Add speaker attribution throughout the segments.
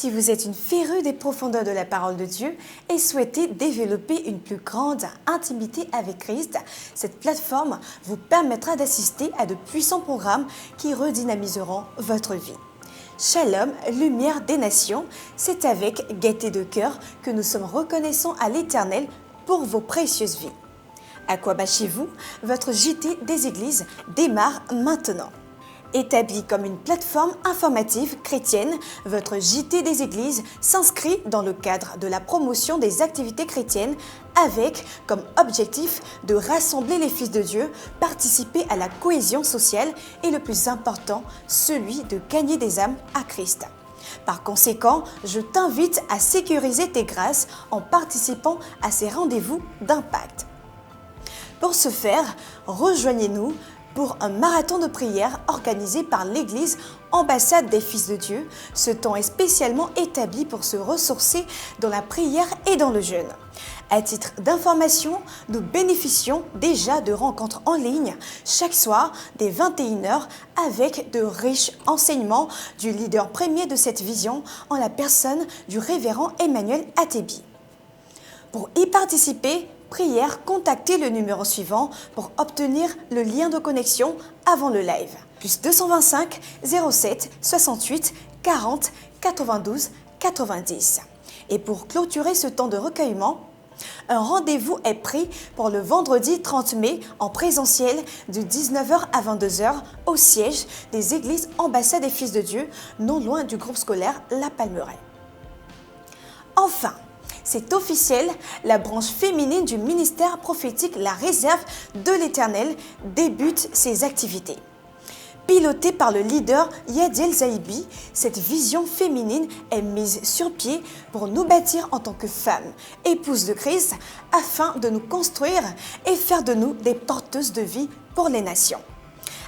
Speaker 1: Si vous êtes une férue des profondeurs de la parole de Dieu et souhaitez développer une plus grande intimité avec Christ, cette plateforme vous permettra d'assister à de puissants programmes qui redynamiseront votre vie. Shalom, lumière des nations, c'est avec gaieté de cœur que nous sommes reconnaissants à l'Éternel pour vos précieuses vies. Aqaba chez vous, votre JT des Églises démarre maintenant. Établi comme une plateforme informative chrétienne, votre JT des Églises s'inscrit dans le cadre de la promotion des activités chrétiennes avec comme objectif de rassembler les fils de Dieu, participer à la cohésion sociale et le plus important, celui de gagner des âmes à Christ. Par conséquent, je t'invite à sécuriser tes grâces en participant à ces rendez-vous d'impact. Pour ce faire, rejoignez-nous pour un marathon de prière organisé par l'Église Ambassade des Fils de Dieu. Ce temps est spécialement établi pour se ressourcer dans la prière et dans le jeûne. À titre d'information, nous bénéficions déjà de rencontres en ligne chaque soir dès 21h avec de riches enseignements du leader premier de cette vision en la personne du révérend Emmanuel Atebi. Pour y participer, prière, contactez le numéro suivant pour obtenir le lien de connexion avant le live. Plus 225 07 68 40 92 90. Et pour clôturer ce temps de recueillement, un rendez-vous est pris pour le vendredi 30 mai en présentiel de 19h à 22h au siège des Églises Ambassade des Fils de Dieu, non loin du groupe scolaire La Palmeraie. Enfin, c'est officiel, la branche féminine du ministère prophétique La Réserve de l'Éternel débute ses activités. Pilotée par le leader Yadiel Zaibi, cette vision féminine est mise sur pied pour nous bâtir en tant que femmes, épouses de Christ, afin de nous construire et faire de nous des porteuses de vie pour les nations.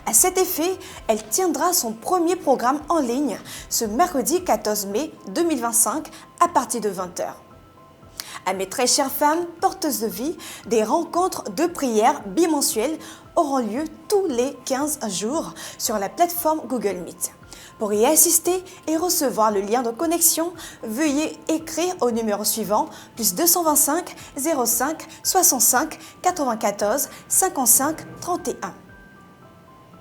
Speaker 1: À cet effet, elle tiendra son premier programme en ligne ce mercredi 14 mai 2025 à partir de 20h. À mes très chères femmes porteuses de vie, des rencontres de prière bimensuelles auront lieu tous les 15 jours sur la plateforme Google Meet. Pour y assister et recevoir le lien de connexion, veuillez écrire au numéro suivant plus 225 05 65 94 55 31.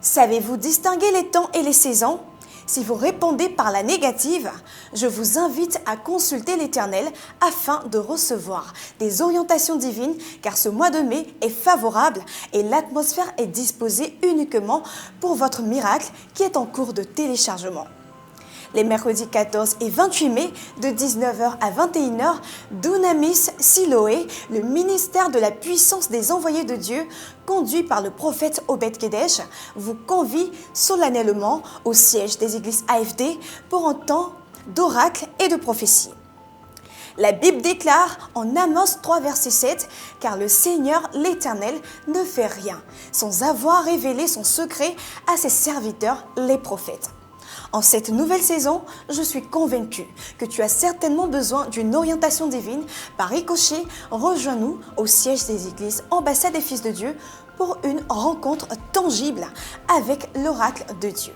Speaker 1: Savez-vous distinguer les temps et les saisons ? Si vous répondez par la négative, je vous invite à consulter l'Éternel afin de recevoir des orientations divines car ce mois de mai est favorable et l'atmosphère est disposée uniquement pour votre miracle qui est en cours de téléchargement. Les mercredis 14 et 28 mai, de 19h à 21h, Dunamis Siloé, le ministère de la puissance des envoyés de Dieu, conduit par le prophète Obed Kedesh, vous convie solennellement au siège des églises AFD pour un temps d'oracle et de prophétie. La Bible déclare en Amos 3, verset 7, « Car le Seigneur, l'Éternel, ne fait rien sans avoir révélé son secret à ses serviteurs, les prophètes. » En cette nouvelle saison, je suis convaincue que tu as certainement besoin d'une orientation divine. Par ricochet, rejoins-nous au siège des églises Ambassade des Fils de Dieu pour une rencontre tangible avec l'oracle de Dieu.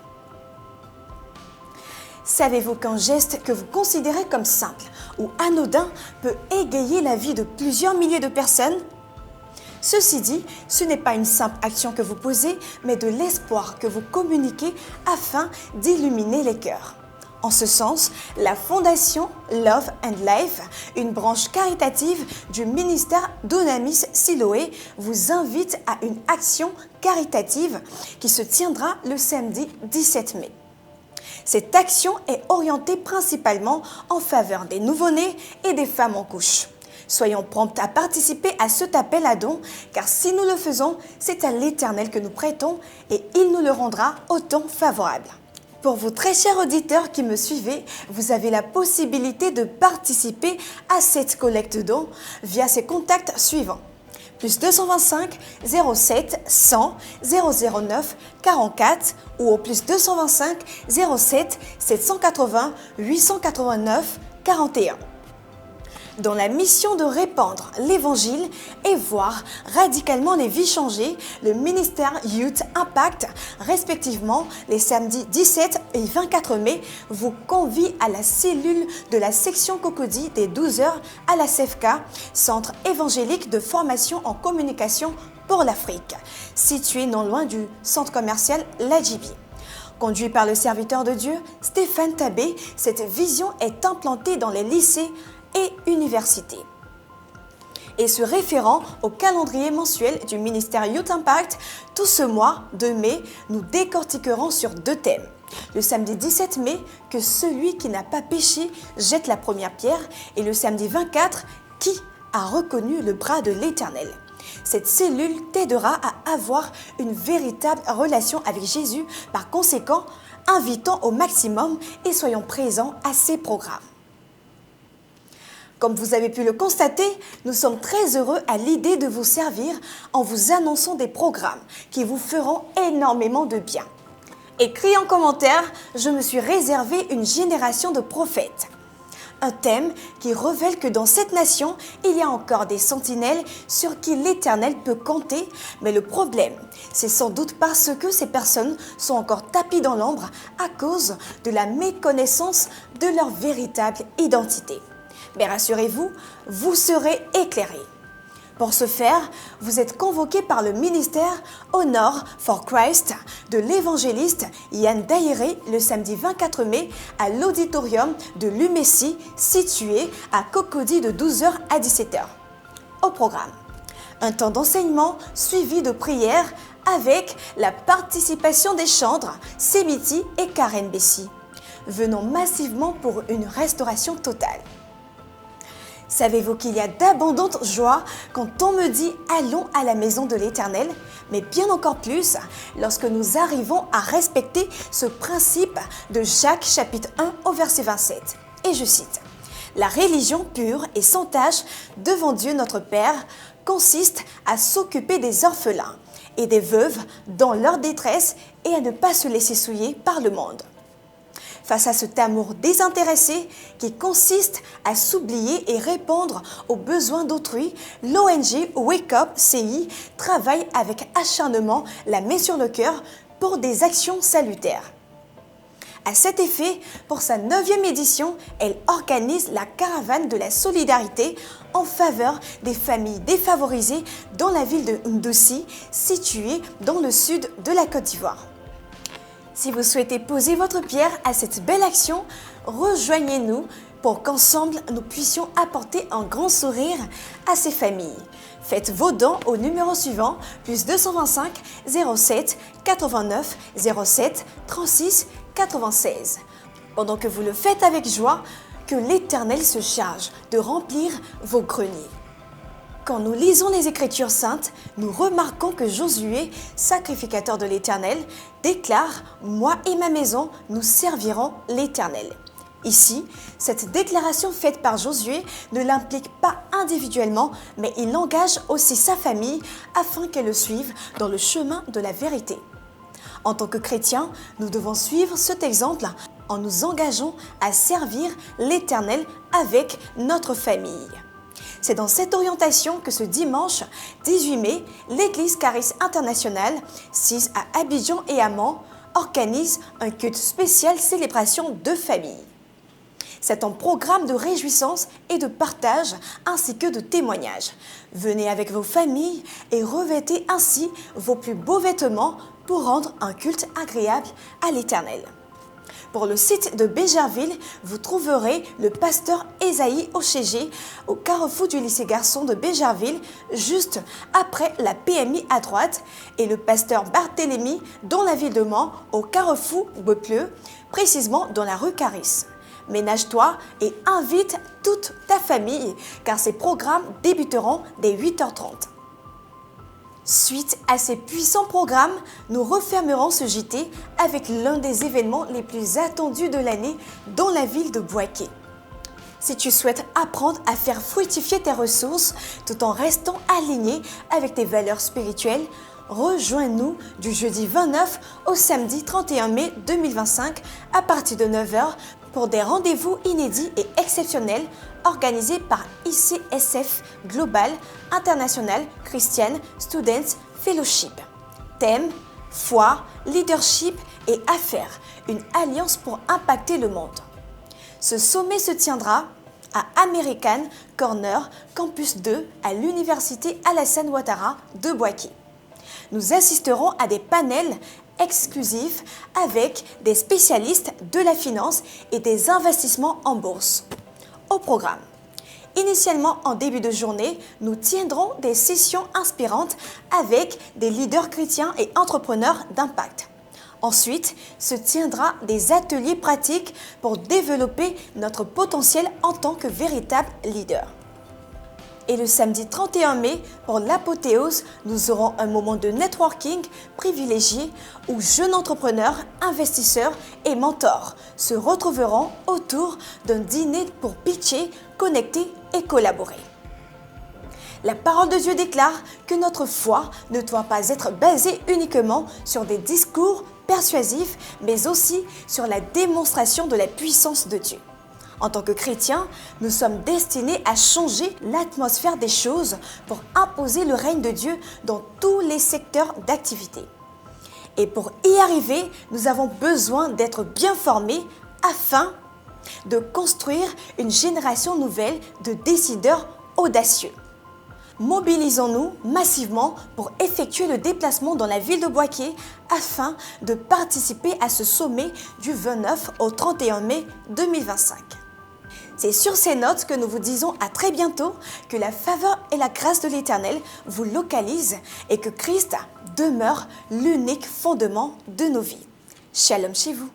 Speaker 1: Savez-vous qu'un geste que vous considérez comme simple ou anodin peut égayer la vie de plusieurs milliers de personnes ? Ceci dit, ce n'est pas une simple action que vous posez, mais de l'espoir que vous communiquez afin d'illuminer les cœurs. En ce sens, la Fondation Love and Life, une branche caritative du ministère Dunamis Siloé, vous invite à une action caritative qui se tiendra le samedi 17 mai. Cette action est orientée principalement en faveur des nouveau-nés et des femmes en couche. Soyons promptes à participer à cet appel à dons, car si nous le faisons, c'est à l'Éternel que nous prêtons et il nous le rendra au temps favorable. Pour vous très chers auditeurs qui me suivez, vous avez la possibilité de participer à cette collecte dons via ces contacts suivants. Plus 225 07 100 009 44 ou au plus 225 07 780 889 41. dans la mission de répandre l'Évangile et voir radicalement les vies changer, le ministère Youth Impact, respectivement les samedis 17 et 24 mai, vous convie à la cellule de la section Cocody dès 12h à la CEFK, Centre évangélique de formation en communication pour l'Afrique, situé non loin du centre commercial Ladjibi. Conduit par le serviteur de Dieu, Stéphane Tabé, cette vision est implantée dans les lycées et universités. Et se référant au calendrier mensuel du ministère Youth Impact, tout ce mois de mai, nous décortiquerons sur 2 thèmes. Le samedi 17 mai, que celui qui n'a pas péché jette la première pierre, et le samedi 24, qui a reconnu le bras de l'Éternel. Cette cellule t'aidera à avoir une véritable relation avec Jésus. Par conséquent, invitons au maximum et soyons présents à ces programmes. Comme vous avez pu le constater, nous sommes très heureux à l'idée de vous servir en vous annonçant des programmes qui vous feront énormément de bien. Écrit en commentaire, je me suis réservé une génération de prophètes. Un thème qui révèle que dans cette nation, il y a encore des sentinelles sur qui l'Éternel peut compter, mais le problème, c'est sans doute parce que ces personnes sont encore tapies dans l'ombre à cause de la méconnaissance de leur véritable identité. Mais rassurez-vous, vous serez éclairés. Pour ce faire, vous êtes convoqués par le ministère Honor for Christ de l'évangéliste Yann Daïré le samedi 24 mai à l'auditorium de l'UMESSI situé à Cocody de 12h à 17h. Au programme, un temps d'enseignement suivi de prières avec la participation des chantres Semiti et Karen Bessi, venant massivement pour une restauration totale. Savez-vous qu'il y a d'abondantes joies quand on me dit « allons à la maison de l'Éternel » mais bien encore plus lorsque nous arrivons à respecter ce principe de Jacques chapitre 1 au verset 27. Et je cite « La religion pure et sans tache devant Dieu notre Père consiste à s'occuper des orphelins et des veuves dans leur détresse et à ne pas se laisser souiller par le monde. » Face à cet amour désintéressé qui consiste à s'oublier et répondre aux besoins d'autrui, l'ONG Wake Up CI travaille avec acharnement la main sur le cœur pour des actions salutaires. À cet effet, pour sa 9e édition, elle organise la caravane de la solidarité en faveur des familles défavorisées dans la ville de Ndossi, située dans le sud de la Côte d'Ivoire. Si vous souhaitez poser votre pierre à cette belle action, rejoignez-nous pour qu'ensemble nous puissions apporter un grand sourire à ces familles. Faites vos dons au numéro suivant, plus 225 07 89 07 36 96. Pendant que vous le faites avec joie, que l'Éternel se charge de remplir vos greniers. Quand nous lisons les Écritures saintes, nous remarquons que Josué, sacrificateur de l'Éternel, déclare « Moi et ma maison, nous servirons l'Éternel ». Ici, cette déclaration faite par Josué ne l'implique pas individuellement, mais il engage aussi sa famille afin qu'elle le suive dans le chemin de la vérité. En tant que chrétiens, nous devons suivre cet exemple en nous engageant à servir l'Éternel avec notre famille. C'est dans cette orientation que ce dimanche 18 mai, l'Église Charis International, sise à Abidjan et Amman, organise un culte spécial célébration de famille. C'est un programme de réjouissance et de partage ainsi que de témoignages. Venez avec vos familles et revêtez ainsi vos plus beaux vêtements pour rendre un culte agréable à l'Éternel. Pour le site de Bégerville, vous trouverez le pasteur Esaïe Ochégé au carrefour du lycée garçon de Bégerville, juste après la PMI à droite, et le pasteur Barthélemy dans la ville de Mans au carrefour Beaupleu, précisément dans la rue Caris. Ménage-toi et invite toute ta famille, car ces programmes débuteront dès 8h30. Suite à ces puissants programmes, nous refermerons ce JT avec l'un des événements les plus attendus de l'année dans la ville de Bouaké. Si tu souhaites apprendre à faire fructifier tes ressources tout en restant aligné avec tes valeurs spirituelles, rejoins-nous du jeudi 29 au samedi 31 mai 2025 à partir de 9h pour des rendez-vous inédits et exceptionnels organisés par ICSF Global International Christian Students Fellowship. Thème: foi, leadership et affaires, une alliance pour impacter le monde. Ce sommet se tiendra à American Corner, Campus 2, à l'Université Alassane Ouattara de Bouaké. Nous assisterons à des panels exclusifs avec des spécialistes de la finance et des investissements en bourse. Au programme. Initialement, en début de journée, nous tiendrons des sessions inspirantes avec des leaders chrétiens et entrepreneurs d'impact. Ensuite, se tiendra des ateliers pratiques pour développer notre potentiel en tant que véritable leader. Et le samedi 31 mai, pour l'apothéose, nous aurons un moment de networking privilégié où jeunes entrepreneurs, investisseurs et mentors se retrouveront autour d'un dîner pour pitcher, connecter et collaborer. La parole de Dieu déclare que notre foi ne doit pas être basée uniquement sur des discours persuasifs, mais aussi sur la démonstration de la puissance de Dieu. En tant que chrétiens, nous sommes destinés à changer l'atmosphère des choses pour imposer le règne de Dieu dans tous les secteurs d'activité. Et pour y arriver, nous avons besoin d'être bien formés afin de construire une génération nouvelle de décideurs audacieux. Mobilisons-nous massivement pour effectuer le déplacement dans la ville de Bouaké afin de participer à ce sommet du 29 au 31 mai 2025. C'est sur ces notes que nous vous disons à très bientôt, que la faveur et la grâce de l'Éternel vous localisent et que Christ demeure l'unique fondement de nos vies. Shalom chez vous.